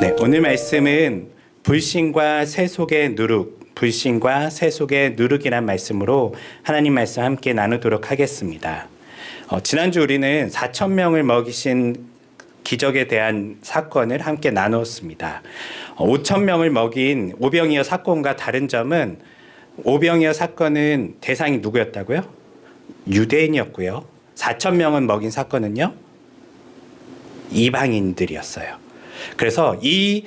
네, 오늘 말씀은 불신과 세속의 누룩, 불신과 세속의 누룩이란 말씀으로 하나님 말씀 함께 나누도록 하겠습니다. 지난주 우리는 4,000명을 먹이신 기적에 대한 사건을 함께 나누었습니다. 5,000명을 먹인 오병이어 사건과 다른 점은 오병이어 사건은 대상이 누구였다고요? 유대인이었고요. 4,000명을 먹인 사건은요? 이방인들이었어요. 그래서 이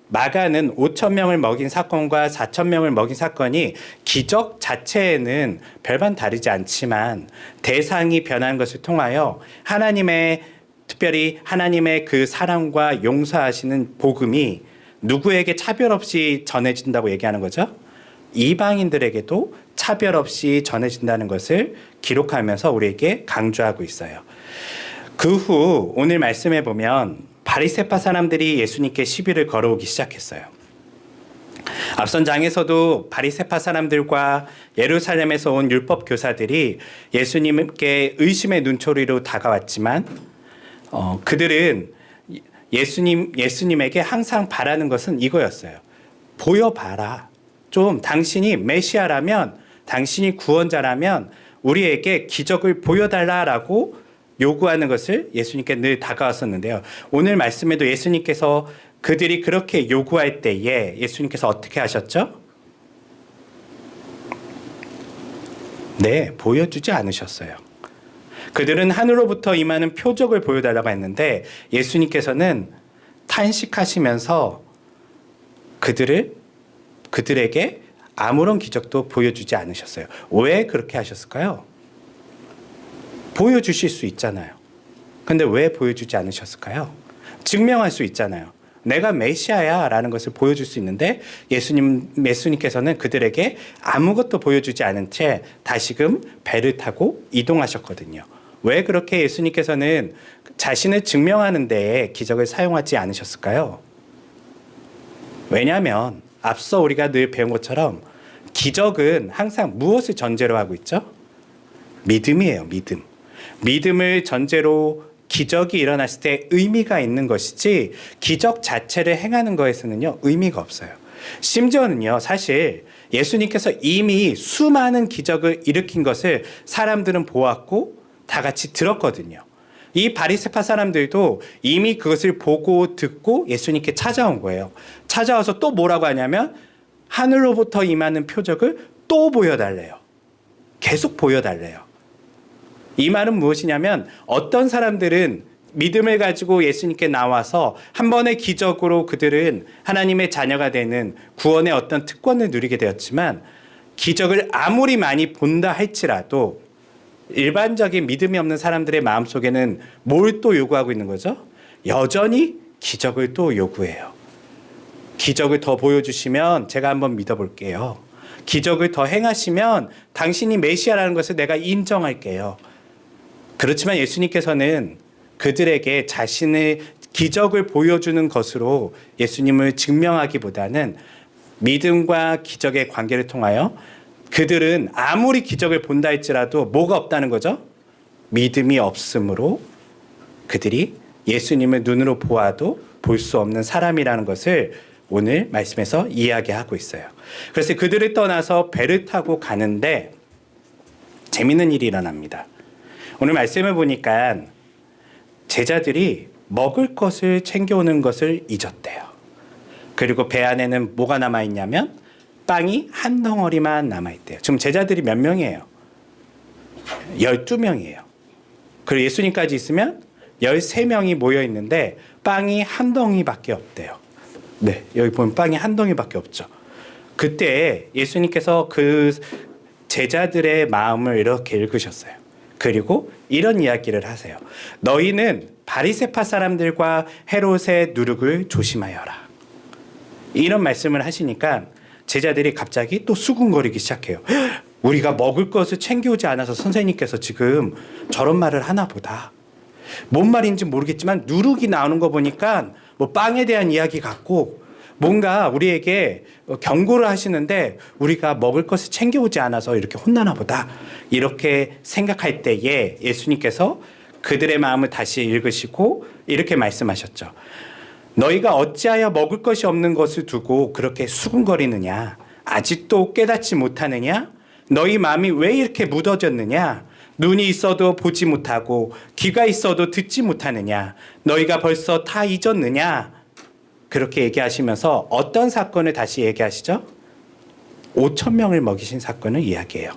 마가는 5,000명을 먹인 사건과 4,000명을 먹인 사건이 기적 자체에는 별반 다르지 않지만 대상이 변한 것을 통하여 특별히 하나님의 그 사랑과 용서하시는 복음이 누구에게 차별 없이 전해진다고 얘기하는 거죠. 이방인들에게도 차별 없이 전해진다는 것을 기록하면서 우리에게 강조하고 있어요. 그 후 오늘 말씀해 보면 바리새파 사람들이 예수님께 시비를 걸어오기 시작했어요. 앞선 장에서도 바리새파 사람들과 예루살렘에서 온 율법 교사들이 예수님께 의심의 눈초리로 다가왔지만 그들은 예수님에게 항상 바라는 것은 이거였어요. 보여봐라. 좀 당신이 메시아라면, 당신이 구원자라면 우리에게 기적을 보여달라라고 요구하는 것을 예수님께 늘 다가왔었는데요. 오늘 말씀에도 예수님께서 그들이 그렇게 요구할 때에 예수님께서 어떻게 하셨죠? 네, 보여주지 않으셨어요. 그들은 하늘로부터 임하는 표적을 보여달라고 했는데 예수님께서는 탄식하시면서 그들에게 아무런 기적도 보여주지 않으셨어요. 왜 그렇게 하셨을까요? 보여주실 수 있잖아요. 근데 왜 보여주지 않으셨을까요? 증명할 수 있잖아요. 내가 메시아야 라는 것을 보여줄 수 있는데 예수님께서는 그들에게 아무것도 보여주지 않은 채 다시금 배를 타고 이동하셨거든요. 왜 그렇게 예수님께서는 자신을 증명하는 데에 기적을 사용하지 않으셨을까요? 왜냐하면 앞서 우리가 늘 배운 것처럼 기적은 항상 무엇을 전제로 하고 있죠? 믿음이에요. 믿음을 전제로 기적이 일어났을 때 의미가 있는 것이지 기적 자체를 행하는 것에서는요 의미가 없어요. 심지어는요 사실 예수님께서 이미 수많은 기적을 일으킨 것을 사람들은 보았고 다 같이 들었거든요. 이 바리새파 사람들도 이미 그것을 보고 듣고 예수님께 찾아온 거예요. 찾아와서 또 뭐라고 하냐면 하늘로부터 임하는 표적을 또 보여달래요. 계속 보여달래요. 이 말은 무엇이냐면 어떤 사람들은 믿음을 가지고 예수님께 나와서 한 번의 기적으로 그들은 하나님의 자녀가 되는 구원의 어떤 특권을 누리게 되었지만 기적을 아무리 많이 본다 할지라도 일반적인 믿음이 없는 사람들의 마음속에는 뭘 또 요구하고 있는 거죠? 여전히 기적을 또 요구해요. 기적을 더 보여주시면 제가 한번 믿어볼게요. 기적을 더 행하시면 당신이 메시아라는 것을 내가 인정할게요. 그렇지만 예수님께서는 그들에게 자신의 기적을 보여주는 것으로 예수님을 증명하기보다는 믿음과 기적의 관계를 통하여 그들은 아무리 기적을 본다 할지라도 뭐가 없다는 거죠? 믿음이 없으므로 그들이 예수님을 눈으로 보아도 볼 수 없는 사람이라는 것을 오늘 말씀에서 이야기하고 있어요. 그래서 그들을 떠나서 배를 타고 가는데 재밌는 일이 일어납니다. 오늘 말씀을 보니까 제자들이 먹을 것을 챙겨오는 것을 잊었대요. 그리고 배 안에는 뭐가 남아있냐면 빵이 한 덩어리만 남아있대요. 지금 제자들이 몇 명이에요? 12명이에요. 그리고 예수님까지 있으면 13명이 모여있는데 빵이 한 덩이밖에 없대요. 네, 여기 보면 빵이 한 덩이밖에 없죠. 그때 예수님께서 그 제자들의 마음을 이렇게 읽으셨어요. 그리고 이런 이야기를 하세요. 너희는 바리새파 사람들과 헤롯의 누룩을 조심하여라. 이런 말씀을 하시니까 제자들이 갑자기 또 수군거리기 시작해요. 우리가 먹을 것을 챙겨오지 않아서 선생님께서 지금 저런 말을 하나 보다. 뭔 말인지 모르겠지만 누룩이 나오는 거 보니까 뭐 빵에 대한 이야기 같고 뭔가 우리에게 경고를 하시는데 우리가 먹을 것을 챙겨오지 않아서 이렇게 혼나나 보다. 이렇게 생각할 때에 예수님께서 그들의 마음을 다시 읽으시고 이렇게 말씀하셨죠. 너희가 어찌하여 먹을 것이 없는 것을 두고 그렇게 수군거리느냐? 아직도 깨닫지 못하느냐? 너희 마음이 왜 이렇게 무뎌졌느냐? 눈이 있어도 보지 못하고 귀가 있어도 듣지 못하느냐? 너희가 벌써 다 잊었느냐? 그렇게 얘기하시면서 어떤 사건을 다시 얘기하시죠? 5천 명을 먹이신 사건을 이야기해요.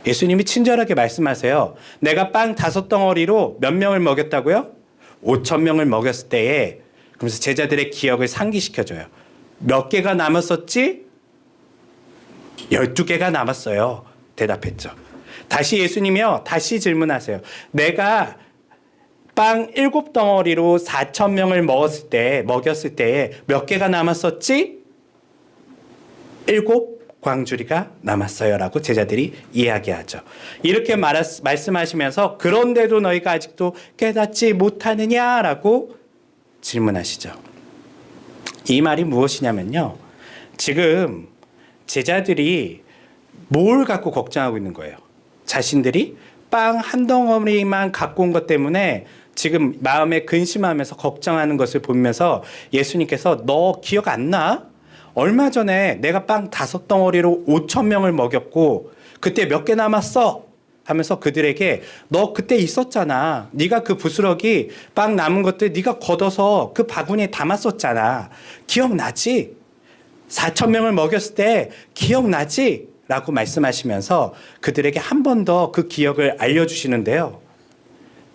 예수님이 친절하게 말씀하세요. 내가 빵 5덩어리로 몇 명을 먹였다고요? 5천 명을 먹였을 때에, 그러면서 제자들의 기억을 상기시켜줘요. 몇 개가 남았었지? 12개가 남았어요. 대답했죠. 다시 예수님이요. 다시 질문하세요. 내가 빵 7덩어리로 4천 명을 먹였을 때에 몇 개가 남았었지? 7 광주리가 남았어요. 라고 제자들이 이야기하죠. 이렇게 말씀하시면서 그런데도 너희가 아직도 깨닫지 못하느냐라고 질문하시죠. 이 말이 무엇이냐면요. 지금 제자들이 뭘 갖고 걱정하고 있는 거예요? 자신들이 빵 한 덩어리만 갖고 온 것 때문에 지금 마음에 근심하면서 걱정하는 것을 보면서 예수님께서 너 기억 안 나? 얼마 전에 내가 빵 5덩어리로 5천 명을 먹였고 그때 몇 개 남았어? 하면서 그들에게 너 그때 있었잖아. 네가 그 부스러기 빵 남은 것들 네가 걷어서 그 바구니에 담았었잖아. 기억나지? 4천 명을 먹였을 때 기억나지? 라고 말씀하시면서 그들에게 한 번 더 그 기억을 알려주시는데요.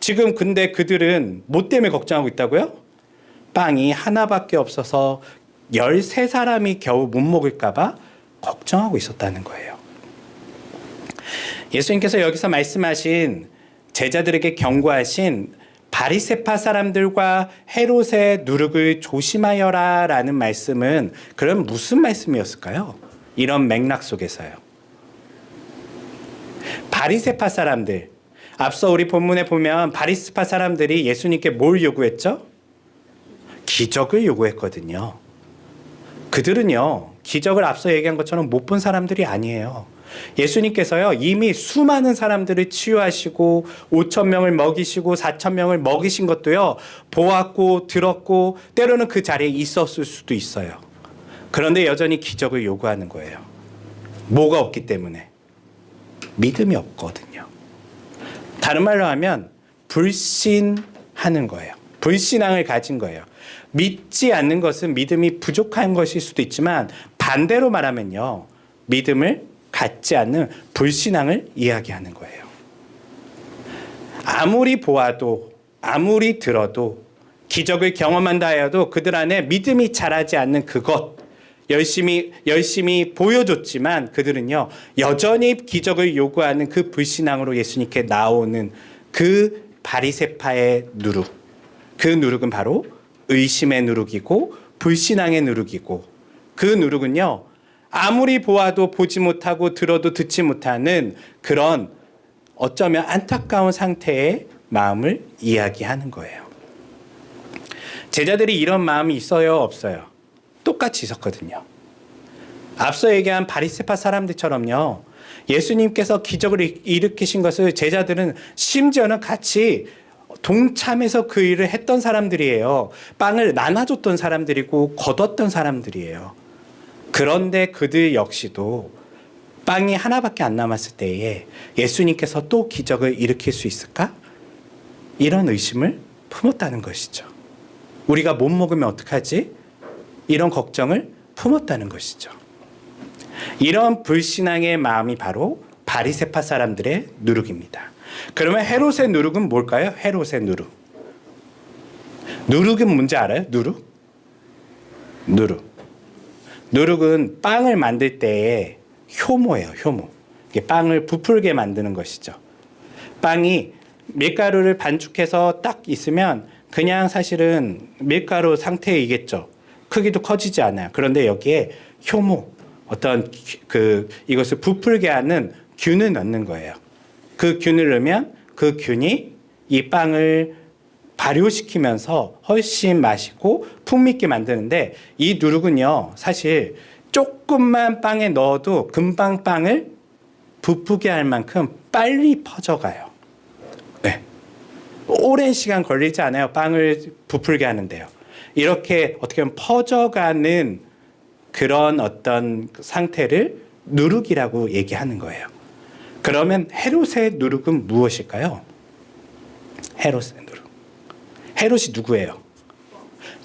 지금 근데 그들은 뭐 때문에 걱정하고 있다고요? 빵이 하나밖에 없어서 13사람이 겨우 못 먹을까 봐 걱정하고 있었다는 거예요. 예수님께서 여기서 말씀하신 제자들에게 경고하신 바리새파 사람들과 헤롯의 누룩을 조심하여라 라는 말씀은 그럼 무슨 말씀이었을까요? 이런 맥락 속에서요. 바리새파 사람들, 앞서 우리 본문에 보면 바리새파 사람들이 예수님께 뭘 요구했죠? 기적을 요구했거든요. 그들은요, 기적을 앞서 얘기한 것처럼 못 본 사람들이 아니에요. 예수님께서요, 이미 수많은 사람들을 치유하시고 5천 명을 먹이시고 4천 명을 먹이신 것도요, 보았고 들었고 때로는 그 자리에 있었을 수도 있어요. 그런데 여전히 기적을 요구하는 거예요. 뭐가 없기 때문에? 믿음이 없거든요. 다른 말로 하면 불신하는 거예요. 불신앙을 가진 거예요. 믿지 않는 것은 믿음이 부족한 것일 수도 있지만 반대로 말하면요. 믿음을 갖지 않는 불신앙을 이야기하는 거예요. 아무리 보아도 아무리 들어도 기적을 경험한다 하여도 그들 안에 믿음이 자라지 않는 그것 열심히 보여줬지만 그들은요 여전히 기적을 요구하는 그 불신앙으로 예수님께 나오는 그 바리새파의 누룩, 그 누룩은 바로 의심의 누룩이고 불신앙의 누룩이고 그 누룩은요 아무리 보아도 보지 못하고 들어도 듣지 못하는 그런 어쩌면 안타까운 상태의 마음을 이야기하는 거예요. 제자들이 이런 마음이 있어요, 없어요? 똑같이 있었거든요. 앞서 얘기한 바리새파 사람들처럼요. 예수님께서 기적을 일으키신 것을 제자들은 심지어는 같이 동참해서 그 일을 했던 사람들이에요. 빵을 나눠줬던 사람들이고 거뒀던 사람들이에요. 그런데 그들 역시도 빵이 하나밖에 안 남았을 때에 예수님께서 또 기적을 일으킬 수 있을까? 이런 의심을 품었다는 것이죠. 우리가 못 먹으면 어떡하지? 이런 걱정을 품었다는 것이죠. 이런 불신앙의 마음이 바로 바리새파 사람들의 누룩입니다. 그러면 헤롯의 누룩은 뭘까요? 헤롯의 누룩. 누룩은 뭔지 알아요? 누룩? 누룩은 빵을 만들 때의 효모예요. 효모. 이게 빵을 부풀게 만드는 것이죠. 빵이 밀가루를 반죽해서 딱 있으면 그냥 사실은 밀가루 상태이겠죠. 크기도 커지지 않아요. 그런데 여기에 효모, 어떤 이것을 부풀게 하는 균을 넣는 거예요. 그 균을 넣으면 그 균이 이 빵을 발효시키면서 훨씬 맛있고 풍미있게 만드는데 이 누룩은요, 사실 조금만 빵에 넣어도 금방 빵을 부풀게 할 만큼 빨리 퍼져가요. 네. 오랜 시간 걸리지 않아요. 빵을 부풀게 하는데요. 이렇게 어떻게 보면 퍼져가는 그런 어떤 상태를 누룩이라고 얘기하는 거예요. 그러면 헤롯의 누룩은 무엇일까요? 헤롯의 누룩. 헤롯이 누구예요?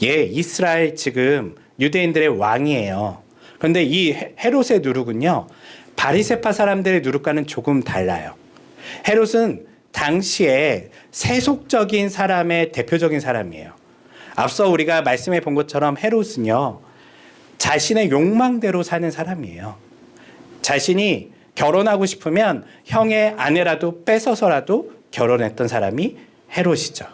예, 이스라엘 지금 유대인들의 왕이에요. 그런데 이 헤롯의 누룩은요, 바리새파 사람들의 누룩과는 조금 달라요. 헤롯은 당시에 세속적인 사람의 대표적인 사람이에요. 앞서 우리가 말씀해 본 것처럼 헤롯은요, 자신의 욕망대로 사는 사람이에요. 자신이 결혼하고 싶으면 형의 아내라도 뺏어서라도 결혼했던 사람이 헤롯이죠.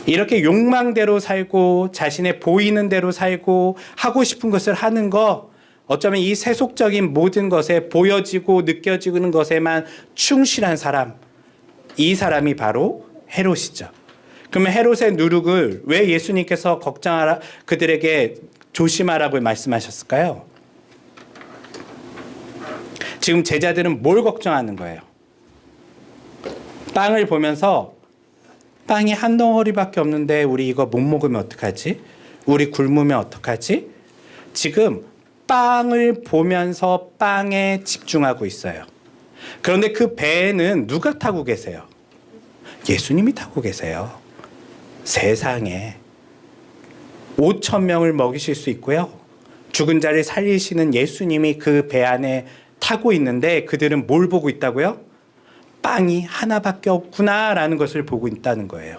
이렇게 욕망대로 살고 자신의 보이는 대로 살고 하고 싶은 것을 하는 거, 어쩌면 이 세속적인 모든 것에 보여지고 느껴지는 것에만 충실한 사람, 이 사람이 바로 헤롯이죠. 그러면 헤롯의 누룩을 왜 예수님께서 걱정하라, 그들에게 조심하라고 말씀하셨을까요? 지금 제자들은 뭘 걱정하는 거예요? 빵을 보면서 빵이 한 덩어리밖에 없는데 우리 이거 못 먹으면 어떡하지? 우리 굶으면 어떡하지? 지금 빵을 보면서 빵에 집중하고 있어요. 그런데 그 배에는 누가 타고 계세요? 예수님이 타고 계세요. 세상에 5,000명을 먹이실 수 있고요. 죽은 자를 살리시는 예수님이 그 배 안에 타고 있는데 그들은 뭘 보고 있다고요? 빵이 하나밖에 없구나라는 것을 보고 있다는 거예요.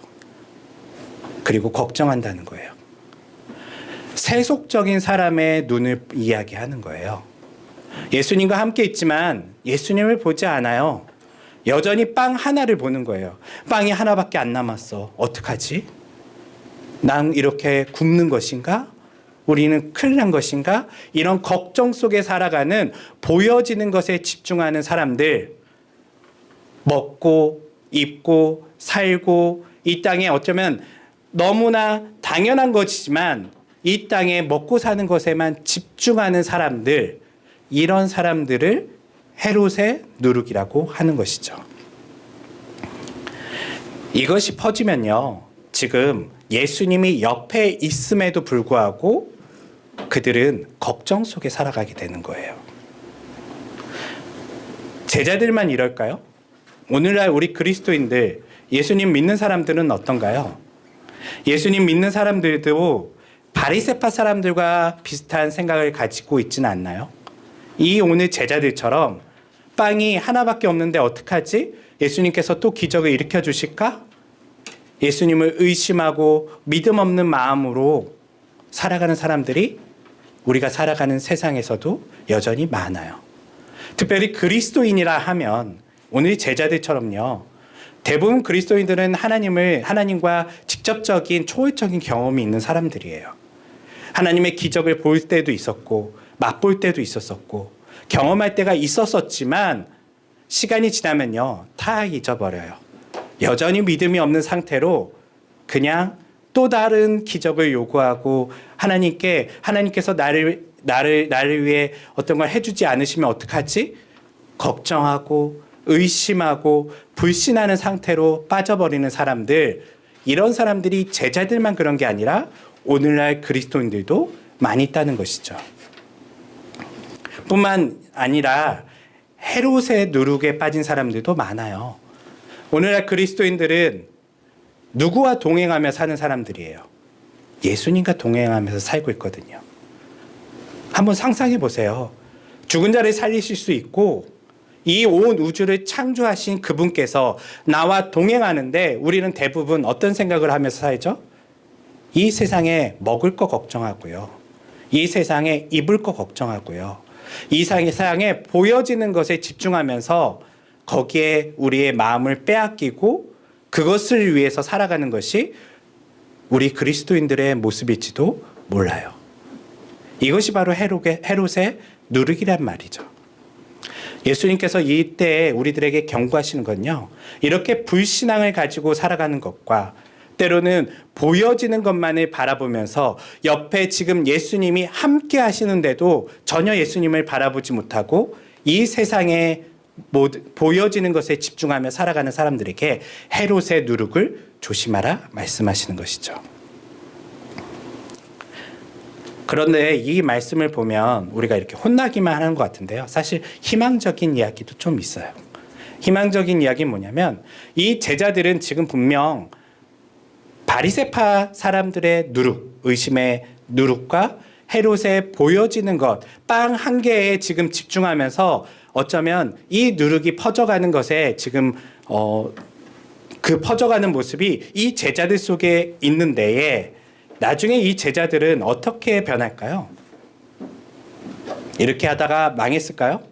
그리고 걱정한다는 거예요. 세속적인 사람의 눈을 이야기하는 거예요. 예수님과 함께 있지만 예수님을 보지 않아요. 여전히 빵 하나를 보는 거예요. 빵이 하나밖에 안 남았어. 어떡하지? 난 이렇게 굶는 것인가? 우리는 큰일 난 것인가? 이런 걱정 속에 살아가는, 보여지는 것에 집중하는 사람들, 먹고 입고 살고 이 땅에 어쩌면 너무나 당연한 것이지만 이 땅에 먹고 사는 것에만 집중하는 사람들, 이런 사람들을 헤롯의 누룩이라고 하는 것이죠. 이것이 퍼지면요, 지금 예수님이 옆에 있음에도 불구하고 그들은 걱정 속에 살아가게 되는 거예요. 제자들만 이럴까요? 오늘날 우리 그리스도인들, 예수님 믿는 사람들은 어떤가요? 예수님 믿는 사람들도 바리새파 사람들과 비슷한 생각을 가지고 있지는 않나요? 이 오늘 제자들처럼 빵이 하나밖에 없는데 어떡하지? 예수님께서 또 기적을 일으켜 주실까? 예수님을 의심하고 믿음 없는 마음으로 살아가는 사람들이 우리가 살아가는 세상에서도 여전히 많아요. 특별히 그리스도인이라 하면 오늘 제자들처럼요, 대부분 그리스도인들은 하나님과 직접적인 초월적인 경험이 있는 사람들이에요. 하나님의 기적을 볼 때도 있었고 맛볼 때도 있었었고 경험할 때가 있었었지만 시간이 지나면요, 다 잊어버려요. 여전히 믿음이 없는 상태로 그냥 또 다른 기적을 요구하고 하나님께서 나를 위해 어떤 걸 해주지 않으시면 어떡하지? 걱정하고 의심하고 불신하는 상태로 빠져버리는 사람들, 이런 사람들이 제자들만 그런 게 아니라 오늘날 그리스도인들도 많이 있다는 것이죠. 뿐만 아니라 헤롯의 누룩에 빠진 사람들도 많아요. 오늘날 그리스도인들은 누구와 동행하며 사는 사람들이에요? 예수님과 동행하면서 살고 있거든요. 한번 상상해 보세요. 죽은 자를 살리실 수 있고 이 온 우주를 창조하신 그분께서 나와 동행하는데 우리는 대부분 어떤 생각을 하면서 살죠? 이 세상에 먹을 거 걱정하고요. 이 세상에 입을 거 걱정하고요. 이 세상에 보여지는 것에 집중하면서 거기에 우리의 마음을 빼앗기고 그것을 위해서 살아가는 것이 우리 그리스도인들의 모습일지도 몰라요. 이것이 바로 헤롯의 누룩이란 말이죠. 예수님께서 이때 우리들에게 경고하시는 건요, 이렇게 불신앙을 가지고 살아가는 것과 때로는 보여지는 것만을 바라보면서 옆에 지금 예수님이 함께 하시는데도 전혀 예수님을 바라보지 못하고 이 세상에 보여지는 것에 집중하며 살아가는 사람들에게 헤롯의 누룩을 조심하라 말씀하시는 것이죠. 그런데 이 말씀을 보면 우리가 이렇게 혼나기만 하는 것 같은데요. 사실 희망적인 이야기도 좀 있어요. 희망적인 이야기는 뭐냐면 이 제자들은 지금 분명 바리새파 사람들의 누룩, 의심의 누룩과 헤롯의 보여지는 것, 빵 한 개에 지금 집중하면서 어쩌면 이 누룩이 퍼져가는 것에 지금 그 퍼져가는 모습이 이 제자들 속에 있는 데에 나중에 이 제자들은 어떻게 변할까요? 이렇게 하다가 망했을까요?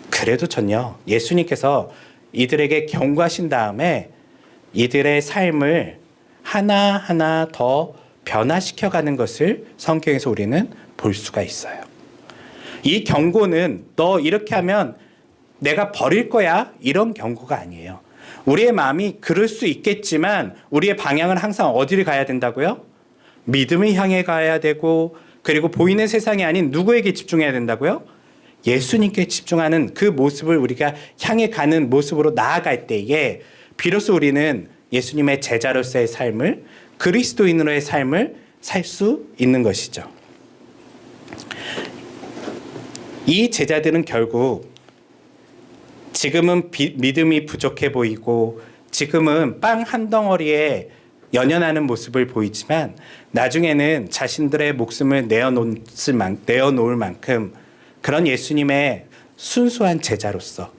그래도 전요. 예수님께서 이들에게 경고하신 다음에 이들의 삶을 하나하나 더 변화시켜가는 것을 성경에서 우리는 볼 수가 있어요. 이 경고는 너 이렇게 하면 내가 버릴 거야 이런 경고가 아니에요. 우리의 마음이 그럴 수 있겠지만 우리의 방향은 항상 어디를 가야 된다고요? 믿음을 향해 가야 되고 그리고 보이는 세상이 아닌 누구에게 집중해야 된다고요? 예수님께 집중하는 그 모습을 우리가 향해 가는 모습으로 나아갈 때에 비로소 우리는 예수님의 제자로서의 삶을 그리스도인으로의 삶을 살 수 있는 것이죠. 이 제자들은 결국 지금은 믿음이 부족해 보이고 지금은 빵 한 덩어리에 연연하는 모습을 보이지만 나중에는 자신들의 목숨을 내어놓을 만큼 그런 예수님의 순수한 제자로서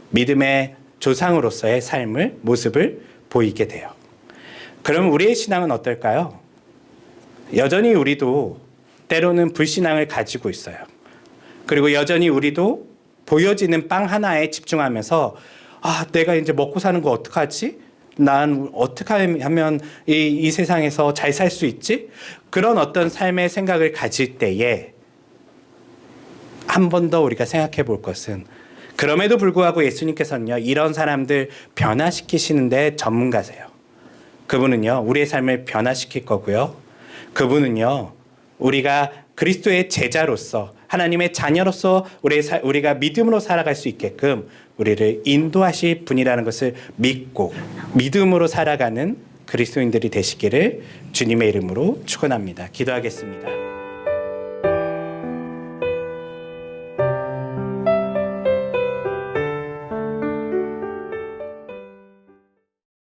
믿음의 조상으로서의 삶을 모습을 보이게 돼요. 그럼 우리의 신앙은 어떨까요? 여전히 우리도 때로는 불신앙을 가지고 있어요. 그리고 여전히 우리도 보여지는 빵 하나에 집중하면서 내가 이제 먹고 사는 거 어떡하지? 난 어떻게 하면 이 세상에서 잘 살 수 있지? 그런 어떤 삶의 생각을 가질 때에 한 번 더 우리가 생각해 볼 것은 그럼에도 불구하고 예수님께서는요, 이런 사람들 변화시키시는데 전문가세요. 그분은요, 우리의 삶을 변화시킬 거고요. 그분은요, 우리가 그리스도의 제자로서 하나님의 자녀로서 우리가 믿음으로 살아갈 수 있게끔 우리를 인도하실 분이라는 것을 믿고 믿음으로 살아가는 그리스도인들이 되시기를 주님의 이름으로 축원합니다. 기도하겠습니다.